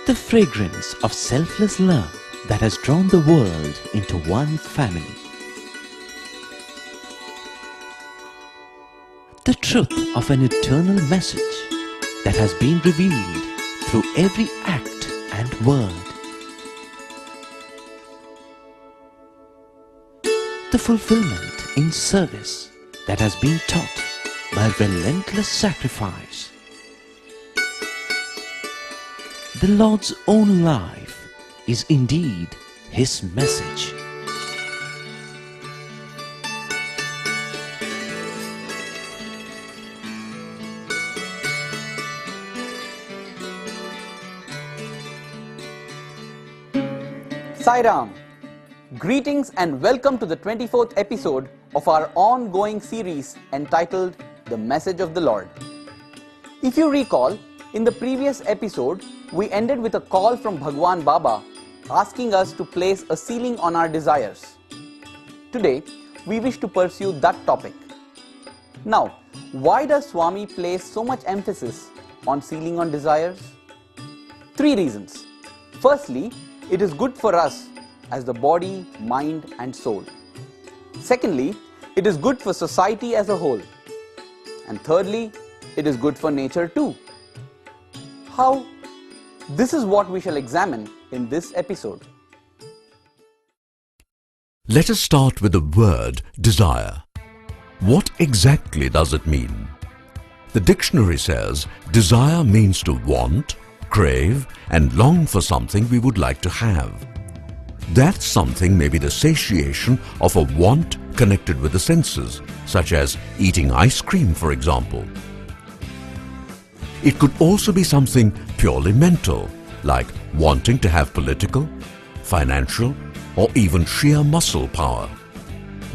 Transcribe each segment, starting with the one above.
The fragrance of selfless love that has drawn the world into one family. The truth of an eternal message that has been revealed through every act and word. The fulfillment in service that has been taught by relentless sacrifice. The Lord's own life is indeed His message. Sai Ram. Greetings and welcome to the 24th episode of our ongoing series entitled The Message of the Lord. If you recall, in the previous episode, we ended with a call from Bhagwan Baba asking us to place a ceiling on our desires. Today, we wish to pursue that topic. Now, why does Swami place so much emphasis on ceiling on desires? 3 reasons. Firstly, it is good for us as the body, mind and soul. Secondly, it is good for society as a whole. And thirdly, it is good for nature too. How? This is what we shall examine in this episode. Let us start with the word desire. What exactly does it mean? The dictionary says desire means to want, crave and long for something we would like to have. That something may be the satiation of a want connected with the senses, such as eating ice cream, for example. It could also be something purely mental, like wanting to have political, financial, or even sheer muscle power.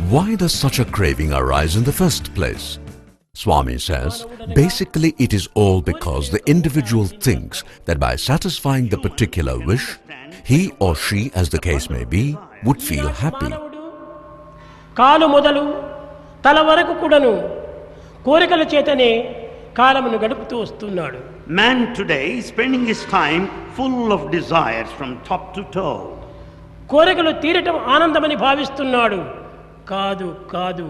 Why does such a craving arise in the first place? Swami says, basically it is all because the individual thinks that by satisfying the particular wish, he or she, as the case may be, would feel happy. కాలు మొదలు తల వరకు కూడాను కోరికల చేతనే కాలమును గడుపుతూ వస్తున్నాడు. Man today is spending his time full of desires from top to toe. కోరికలు తీరటం ఆనందమని భావిస్తున్నాడు. కాదు కాదు.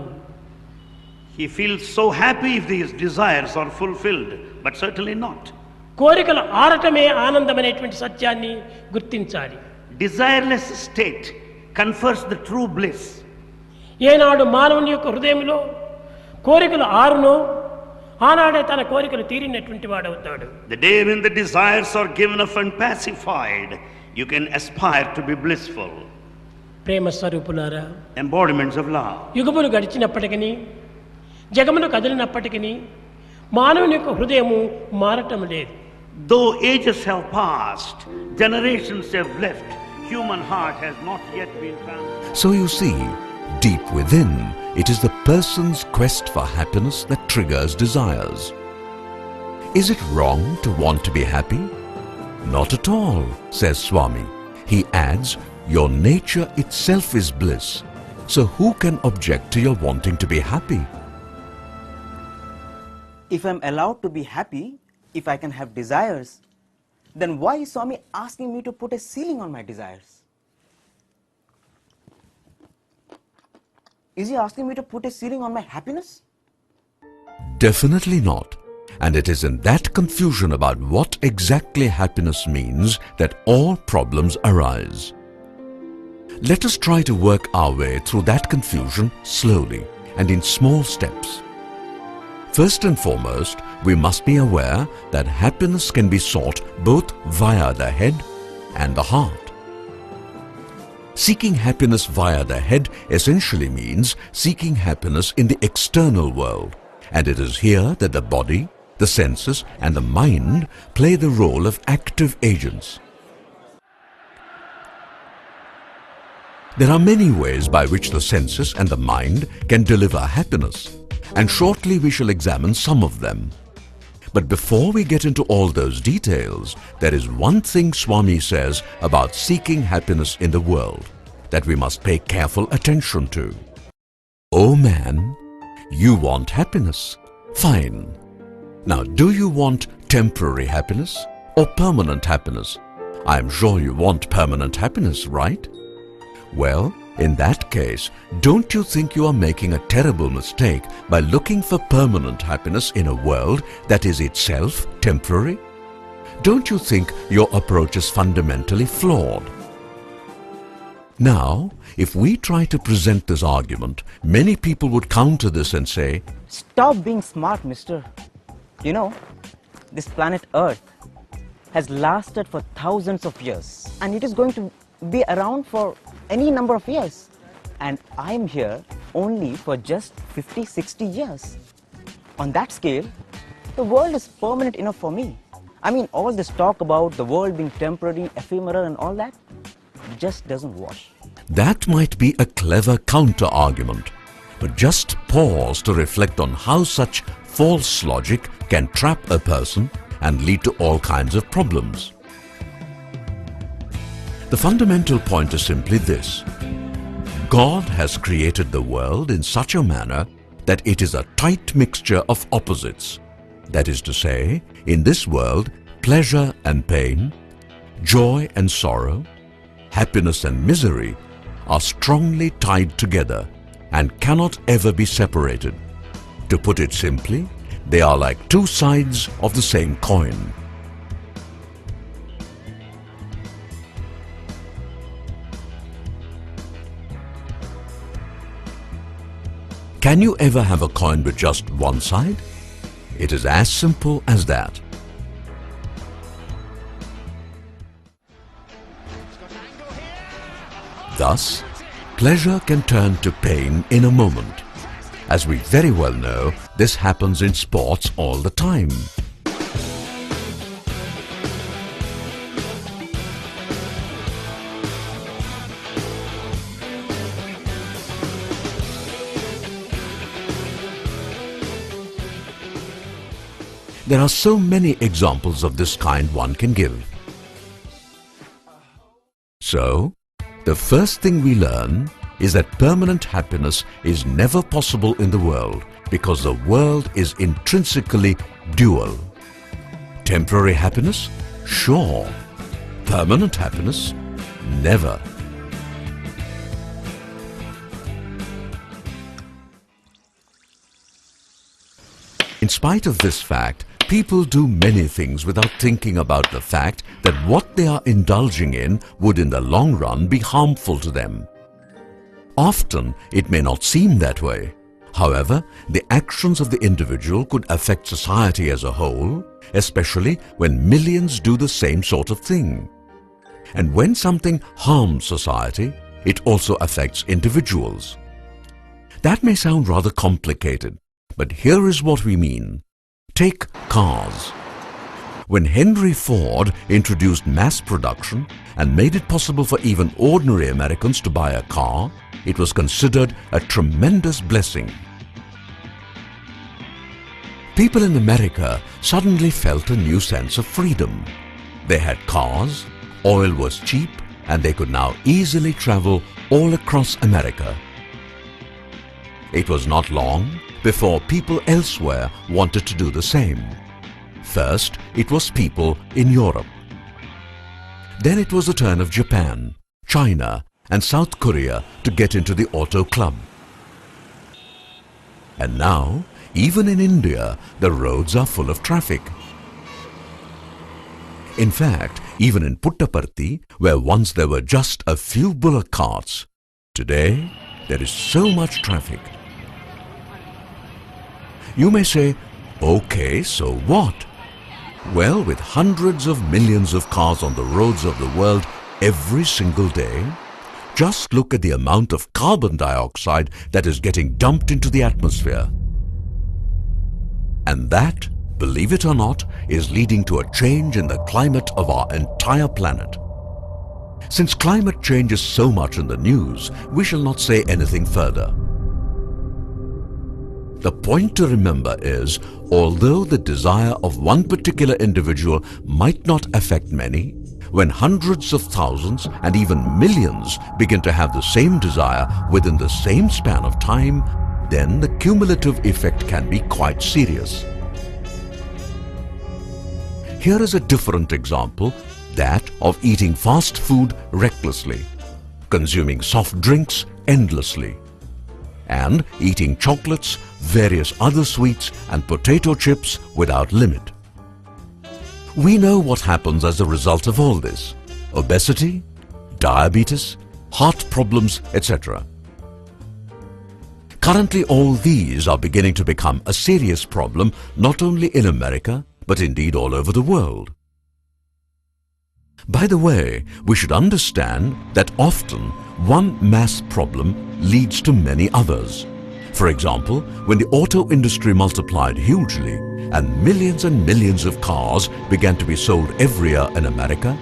He feels so happy if these desires are fulfilled, but certainly not. కోరికలు ఆరటమే ఆనందమనేటువంటి సత్యాన్ని గుర్తించాలి. Desireless state confers the true bliss. ఏనాడు మానవుని యొక్క హృదయంలో కోరికలు ఆరునో ఆనాడే తన కోరికలు తీరినటువంటి వాడవుతాడు. The day when the desires are given up and pacified, you can aspire to be blissful. ప్రేమ స్వరూపులారా, embodiments of love. యుగములు గడిచినప్పటికీ జగములు కదిలినప్పటికీ మానవుని యొక్క హృదయము మారటం లేదు. Though ages have passed, generations have left, human heart has not yet been transformed. So you see, deep within, it is the person's quest for happiness that triggers desires. Is it wrong to want to be happy? Not at all, says Swami. He adds, your nature itself is bliss. So who can object to your wanting to be happy? If I'm allowed to be happy, if I can have desires, then why is Swami asking me to put a ceiling on my desires? Is he asking me to put a ceiling on my happiness? Definitely not. And it is in that confusion about what exactly happiness means that all problems arise. Let us try to work our way through that confusion slowly and in small steps. First and foremost, we must be aware that happiness can be sought both via the head and the heart. Seeking happiness via the head essentially means seeking happiness in the external world, and it is here that the body, the senses and the mind play the role of active agents. There are many ways by which the senses and the mind can deliver happiness, and shortly we shall examine some of them. But before we get into all those details, there is one thing Swami says about seeking happiness in the world that we must pay careful attention to. Oh man, you want happiness. Fine. Now, do you want temporary happiness or permanent happiness? I'm sure you want permanent happiness, right? Well, in that case, don't you think you are making a terrible mistake by looking for permanent happiness in a world that is itself temporary? Don't you think your approach is fundamentally flawed? Now, if we try to present this argument, many people would counter this and say, Stop being smart, mister. You know, this planet Earth has lasted for thousands of years and it is going to be around for any number of years. And I'm here only for just 50, 60 years. On that scale, the world is permanent enough for me. I mean, all this talk about the world being temporary, ephemeral and all that just doesn't wash. That might be a clever counter-argument, but just pause to reflect on how such false logic can trap a person and lead to all kinds of problems. The fundamental point is simply this: God has created the world in such a manner that it is a tight mixture of opposites. That is to say, in this world, pleasure and pain, joy and sorrow, happiness and misery are strongly tied together and cannot ever be separated. To put it simply, they are like two sides of the same coin. Can you ever have a coin with just one side? It is as simple as that. Thus, pleasure can turn to pain in a moment. As we very well know, this happens in sports all the time. There are so many examples of this kind one can give. So, the first thing we learn is that permanent happiness is never possible in the world because the world is intrinsically dual. Temporary happiness? Sure. Permanent happiness? Never. In spite of this fact, people do many things without thinking about the fact that what they are indulging in would in the long run be harmful to them. Often, it may not seem that way. However, the actions of the individual could affect society as a whole, especially when millions do the same sort of thing. And when something harms society, it also affects individuals. That may sound rather complicated, but here is what we mean. Take cars. When Henry Ford introduced mass production and made it possible for even ordinary Americans to buy a car, it was considered a tremendous blessing. People in America suddenly felt a new sense of freedom. They had cars, oil was cheap, and they could now easily travel all across America. It was not long before people elsewhere wanted to do the same. First, it was people in Europe. Then it was the turn of Japan, China, and South Korea to get into the auto club. And now, even in India, the roads are full of traffic. In fact, even in Puttaparthi, where once there were just a few bullock carts, today there is so much traffic. You may say, okay, so what? Well, with hundreds of millions of cars on the roads of the world every single day, just look at the amount of carbon dioxide that is getting dumped into the atmosphere. And that, believe it or not, is leading to a change in the climate of our entire planet. Since climate change is so much in the news, we shall not say anything further. The point to remember is, although the desire of one particular individual might not affect many, when hundreds of thousands and even millions begin to have the same desire within the same span of time, then the cumulative effect can be quite serious. Here is a different example, that of eating fast food recklessly, consuming soft drinks endlessly, and eating chocolates, various other sweets and potato chips without limit. We know what happens as a result of all this: obesity, diabetes, heart problems, etc. Currently, all these are beginning to become a serious problem not only in America, but indeed all over the world. By the way, we should understand that often one mass problem leads to many others. For example, when the auto industry multiplied hugely and millions of cars began to be sold every year in America,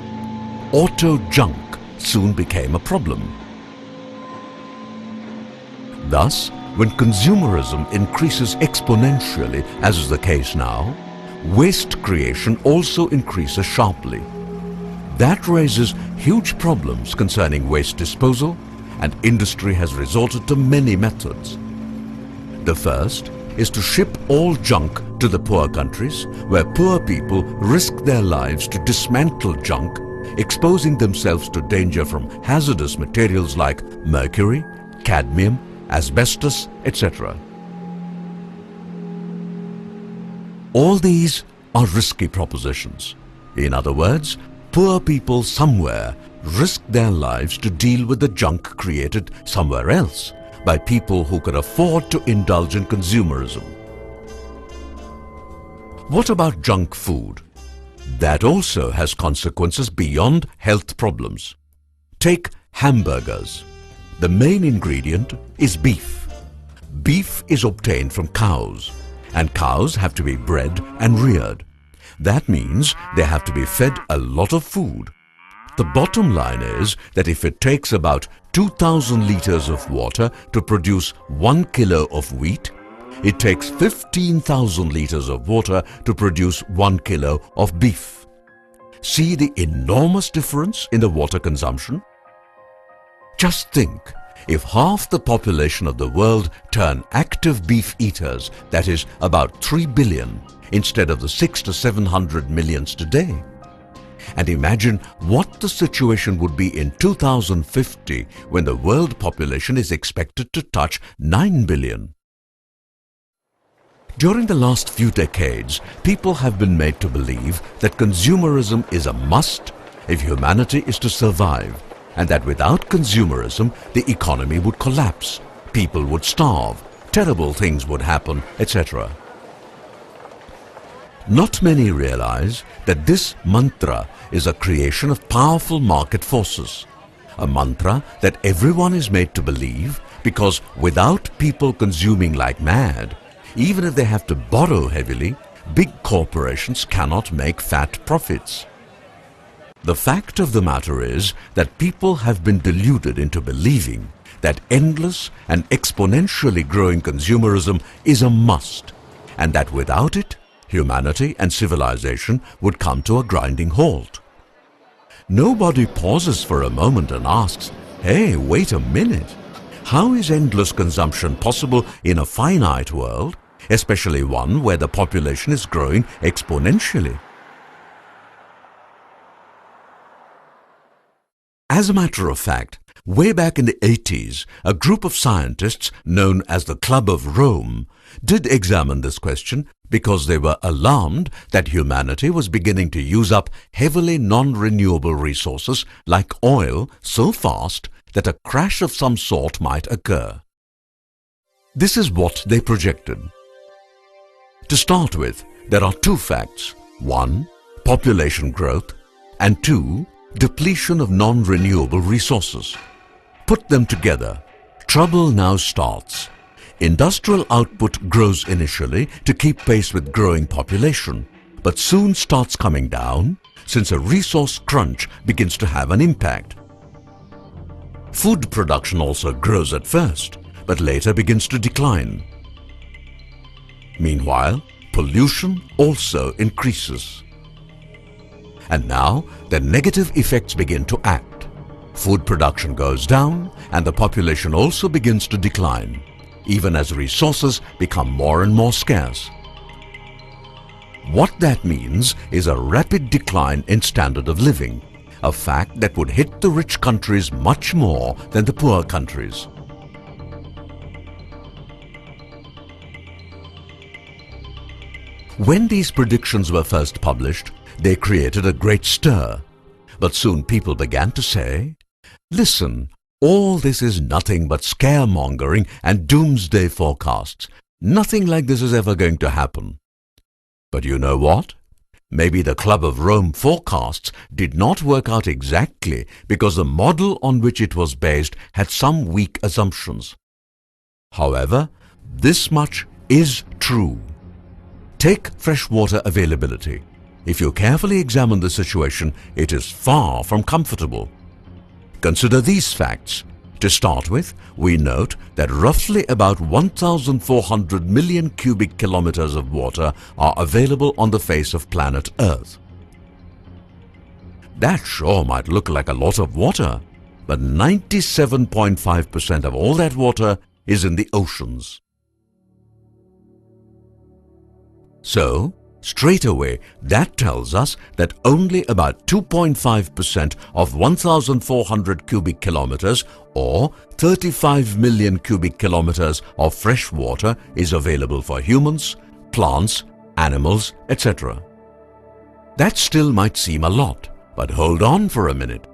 auto junk soon became a problem. Thus, when consumerism increases exponentially, as is the case now, waste creation also increases sharply. That raises huge problems concerning waste disposal, and industry has resorted to many methods. The first is to ship all junk to the poor countries, where poor people risk their lives to dismantle junk, exposing themselves to danger from hazardous materials like mercury, cadmium, asbestos, etc. All these are risky propositions. In other words, poor people somewhere risk their lives to deal with the junk created somewhere else by people who can afford to indulge in consumerism. What about junk food? That also has consequences beyond health problems. Take hamburgers. The main ingredient is beef. Beef is obtained from cows, and cows have to be bred and reared. That means they have to be fed a lot of food. The bottom line is that if it takes about 2,000 liters of water to produce 1 kilo of wheat, it takes 15,000 liters of water to produce 1 kilo of beef. See the enormous difference in the water consumption? Just think, if half the population of the world turn active beef eaters, that is about 3 billion, instead of the 600 to 700 millions today. And imagine what the situation would be in 2050 when the world population is expected to touch 9 billion. During the last few decades, people have been made to believe that consumerism is a must if humanity is to survive, and that without consumerism, the economy would collapse, people would starve, terrible things would happen, etc. Not many realize that this mantra is a creation of powerful market forces, a mantra that everyone is made to believe because without people consuming like mad, even if they have to borrow heavily, big corporations cannot make fat profits. The fact of the matter is that people have been deluded into believing that endless and exponentially growing consumerism is a must, and that without it, humanity and civilization would come to a grinding halt. Nobody pauses for a moment and asks, "Hey, wait a minute. How is endless consumption possible in a finite world, especially one where the population is growing exponentially?" As a matter of fact, way back in the 80s, a group of scientists known as the Club of Rome did examine this question because they were alarmed that humanity was beginning to use up heavily non-renewable resources like oil so fast that a crash of some sort might occur. This is what they projected. To start with, there are two facts. One, population growth, and two, depletion of non-renewable resources. Put them together. Trouble now starts. Industrial output grows initially to keep pace with growing population, but soon starts coming down since a resource crunch begins to have an impact. Food production also grows at first, but later begins to decline. Meanwhile, pollution also increases. And now the negative effects begin to act. Food production goes down and the population also begins to decline, even as resources become more and more scarce. What that means is a rapid decline in standard of living, a fact that would hit the rich countries much more than the poor countries. When these predictions were first published, they created a great stir. But soon people began to say, "Listen, all this is nothing but scaremongering and doomsday forecasts. Nothing like this is ever going to happen." But you know what? Maybe the Club of Rome forecasts did not work out exactly because the model on which it was based had some weak assumptions. However, this much is true. Take freshwater availability. If you carefully examine the situation, it is far from comfortable. Consider these facts. To start with, we note that roughly about 1,400 million cubic kilometers of water are available on the face of planet Earth. That sure might look like a lot of water, but 97.5% of all that water is in the oceans. So, straight away, that tells us that only about 2.5% of 1,400 cubic kilometers or 35 million cubic kilometers of fresh water is available for humans, plants, animals, etc. That still might seem a lot, but hold on for a minute.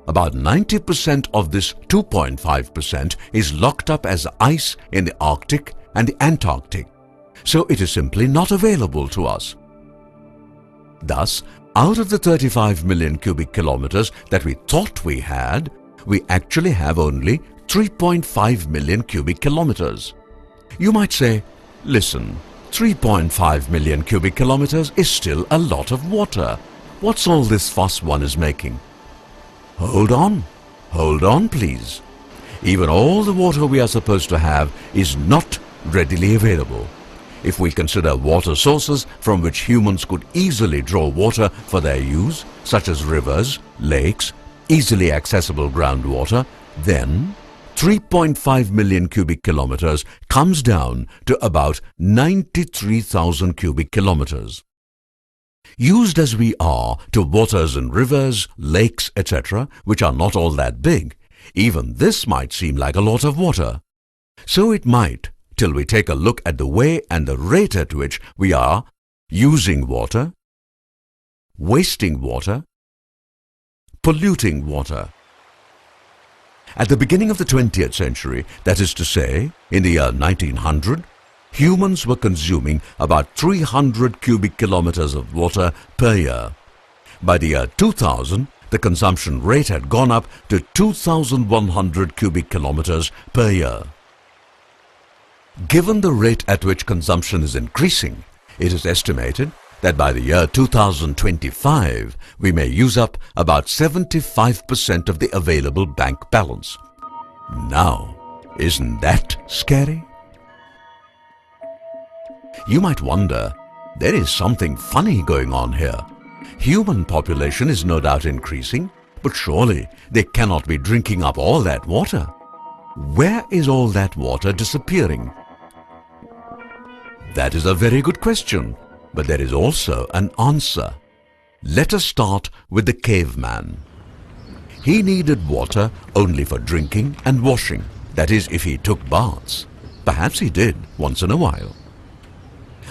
About 90% of this 2.5% is locked up as ice in the Arctic and the Antarctic, so it is simply not available to us. Thus, out of the 35 million cubic kilometers that we thought we had, we actually have only 3.5 million cubic kilometers. You might say, listen, 3.5 million cubic kilometers is still a lot of water. What's all this fuss one is making? Hold on please. Even all the water we are supposed to have is not readily available. If we consider water sources from which humans could easily draw water for their use, such as rivers, lakes, easily accessible groundwater, then 3.5 million cubic kilometers comes down to about 93,000 cubic kilometers. Used as we are to waters in rivers, lakes, etc., which are not all that big, even this might seem like a lot of water. So it might, till we take a look at the way and the rate at which we are using water, wasting water, polluting water. At the beginning of the 20th century, that is to say, in the year 1900, humans were consuming about 300 cubic kilometers of water per year. By the year 2000, the consumption rate had gone up to 2,100 cubic kilometers per year. Given the rate at which consumption is increasing, it is estimated that by the year 2025, we may use up about 75% of the available bank balance. Now, isn't that scary? You might wonder, there is something funny going on here. Human population is no doubt increasing, but surely they cannot be drinking up all that water. Where is all that water disappearing? That is a very good question, but there is also an answer. Let us start with the caveman. He needed water only for drinking and washing, that is, if he took baths. Perhaps he did once in a while.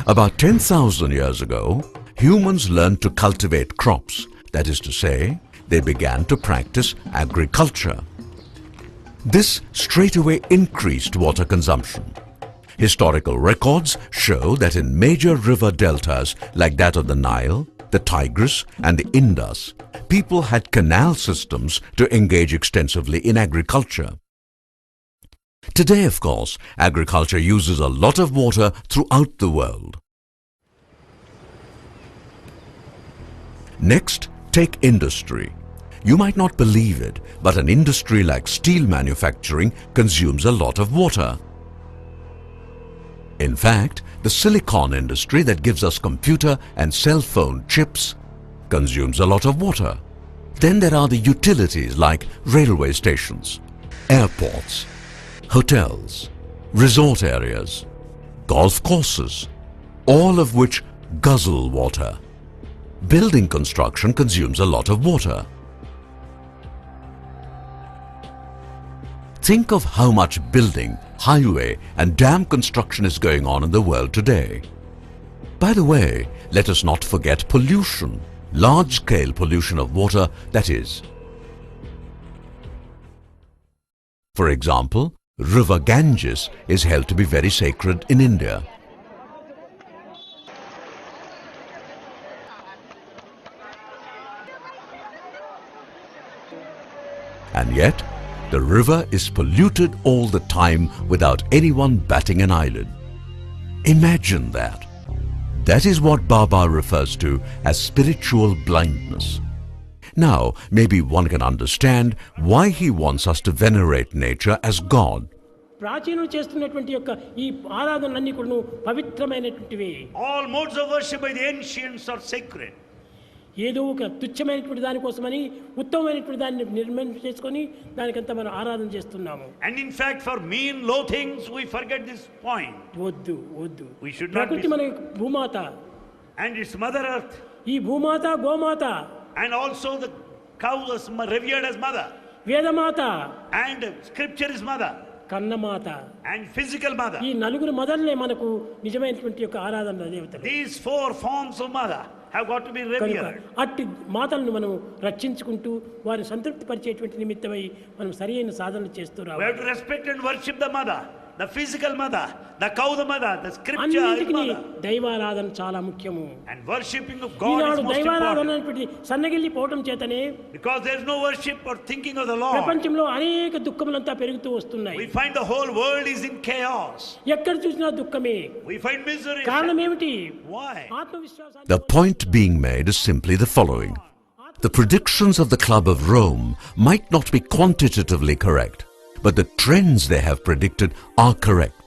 About 10,000 years ago, humans learned to cultivate crops, that is to say, they began to practice agriculture. This straightaway increased water consumption. Historical records show that in major river deltas like that of the Nile, the Tigris and the Indus, people had canal systems to engage extensively in agriculture. Today, of course, agriculture uses a lot of water throughout the world. Next, take industry. You might not believe it, but an industry like steel manufacturing consumes a lot of water. In fact, the silicon industry that gives us computer and cell phone chips consumes a lot of water. Then there are the utilities like railway stations, airports, hotels, resort areas, golf courses, all of which guzzle water. Building construction consumes a lot of water. Think of how much building, highway and dam construction is going on in the world today. By the way, let us not forget pollution, large-scale pollution of water, that is. For example, River Ganges is held to be very sacred in India. And yet, the river is polluted all the time without anyone batting an eyelid. Imagine that. That is what Baba refers to as spiritual blindness. Now, maybe one can understand why he wants us to venerate nature as God. ప్రాచీనులు చేస్తున్నటువంటి యొక్క ఈ ఆరాధనలన్నీ కూడా పవిత్రమైనటువంటివి. All modes of worship by the ancients are sacred. ఏదో ఒక తుచ్చమైనటువంటి దానికోసమని ఉత్తమమైనటువంటి దాన్ని నిర్మాణం చేసుకొని దానికంతా మనం ఆరాధన చేస్తున్నాము. And in fact, for mean, low things, we forget this point. వద్దు వద్దు. We should not. ప్రకృతి మన భూమాత. And its Mother Earth. ఈ భూమాత గోమాత. And also the cow is revered as mother. Vedamata. And scripture is mother. కన్నమాత. And physical mother. ఈ నలుగురు మదర్లే మనకు నిజమైనటువంటి యొక్క ఆరాధన దేవతలు. These four forms of mother have got to be revered. అట్టి మాతలను మనం రక్షించుకుంటూ వారిని సంతృప్తి పరిచేటువంటి నిమిత్తమై మనం సరైన సాధనలు చేస్తూ రావాలి. We have to respect and worship the mother, the physical mother, the cow the mother, the scripture is mother. దైవారాధన చాలా ముఖ్యము. And worshipping of God is most important. దైవారాధన అంటే సన్నగిల్లి పోవడం చేతనే because there is no worship or thinking of the Lord. ప్రపంచంలో అనేక దుఃఖములంతా పెరుగుతూ వస్తున్నాయి. We find the whole world is in chaos. ఎక్కడ చూసినా దుఃఖమే. We find misery. కారణం ఏమిటి? Why? The point being made is simply the following. The predictions of the Club of Rome might not be quantitatively correct, but the trends they have predicted are correct.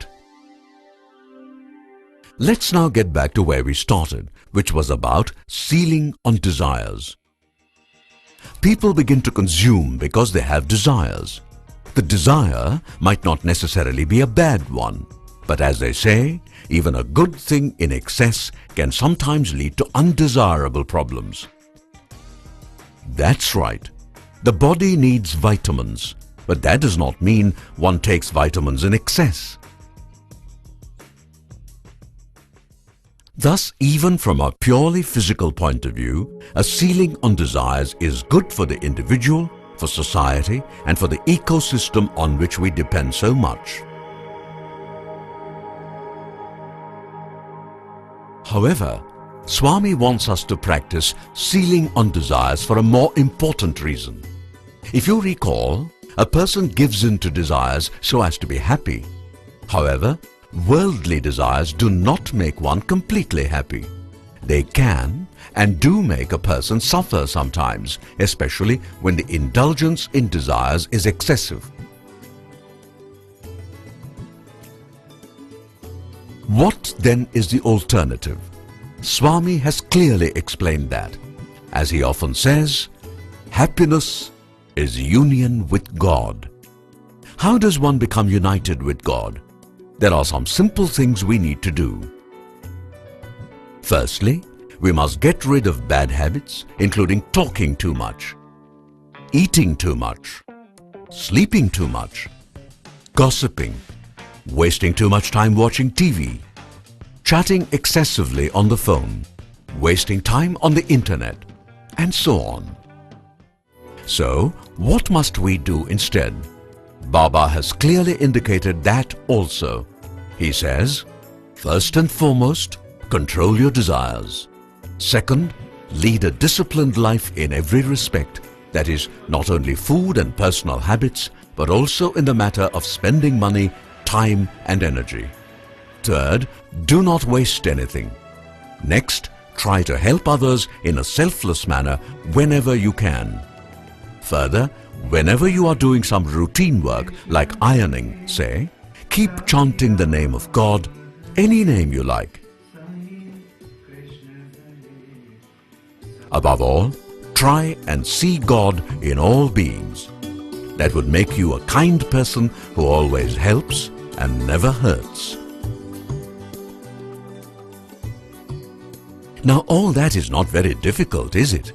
Let's now get back to where we started, which was about sealing on desires. People begin to consume because they have desires. The desire might not necessarily be a bad one, but as they say, even a good thing in excess can sometimes lead to undesirable problems. That's right. The body needs vitamins, but that does not mean one takes vitamins in excess. Thus, even from a purely physical point of view, a ceiling on desires is good for the individual, for society, and for the ecosystem on which we depend so much. However, Swami wants us to practice sealing on desires for a more important reason. If you recall, a person gives in to desires so as to be happy. However, worldly desires do not make one completely happy. They can and do make a person suffer sometimes, especially when the indulgence in desires is excessive. What then is the alternative? Swami has clearly explained that. As he often says, happiness is union with God. How does one become united with God? There are some simple things we need to do. Firstly, we must get rid of bad habits, including talking too much, eating too much, sleeping too much, gossiping, wasting too much time watching TV, chatting excessively on the phone, wasting time on the internet, and so on. So, what must we do instead? Baba has clearly indicated that also. He says, first and foremost, control your desires. Second, lead a disciplined life in every respect, that is, not only food and personal habits, but also in the matter of spending money, time and energy. Third, do not waste anything. Next, try to help others in a selfless manner whenever you can. Further, whenever you are doing some routine work like ironing, say, keep chanting the name of God, any name you like. Above all, try and see God in all beings. That would make you a kind person who always helps and never hurts. Now all that is not very difficult, is it?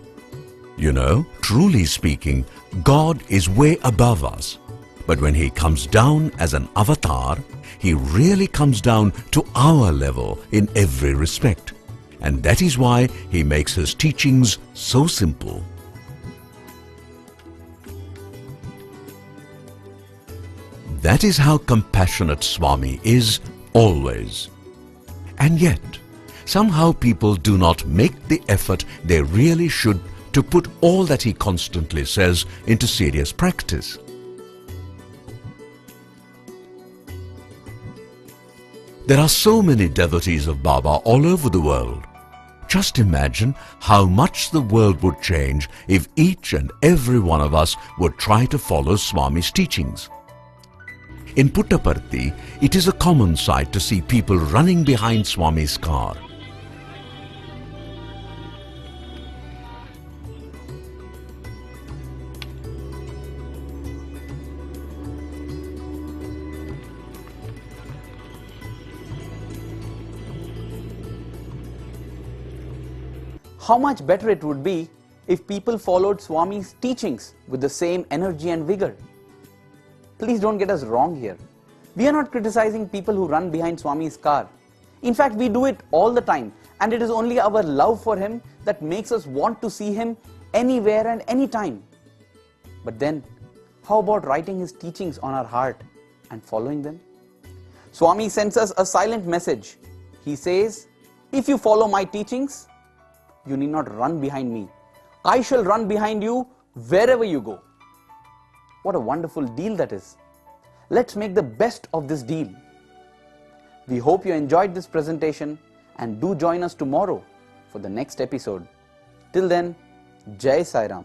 You know, truly speaking, God is way above us. But when He comes down as an avatar, He really comes down to our level in every respect. And that is why He makes His teachings so simple. That is how compassionate Swami is always. And yet, somehow people do not make the effort they really should to put all that he constantly says into serious practice. There are so many devotees of Baba all over the world. Just imagine how much the world would change if each and every one of us would try to follow Swami's teachings. In Puttaparthi, it is a common sight to see people running behind Swami's car. How much better it would be if people followed Swami's teachings with the same energy and vigor. Please don't get us wrong here. We are not criticizing people who run behind Swami's car. In fact, we do it all the time, and it is only our love for him that makes us want to see him anywhere and anytime. But then, how about writing his teachings on our heart and following them? Swami sends us a silent message. He says, if you follow my teachings, you need not run behind me. I shall run behind you wherever you go. What a wonderful deal that is. Let's make the best of this deal. We hope you enjoyed this presentation and do join us tomorrow for the next episode. Till then, Jai Sai Ram.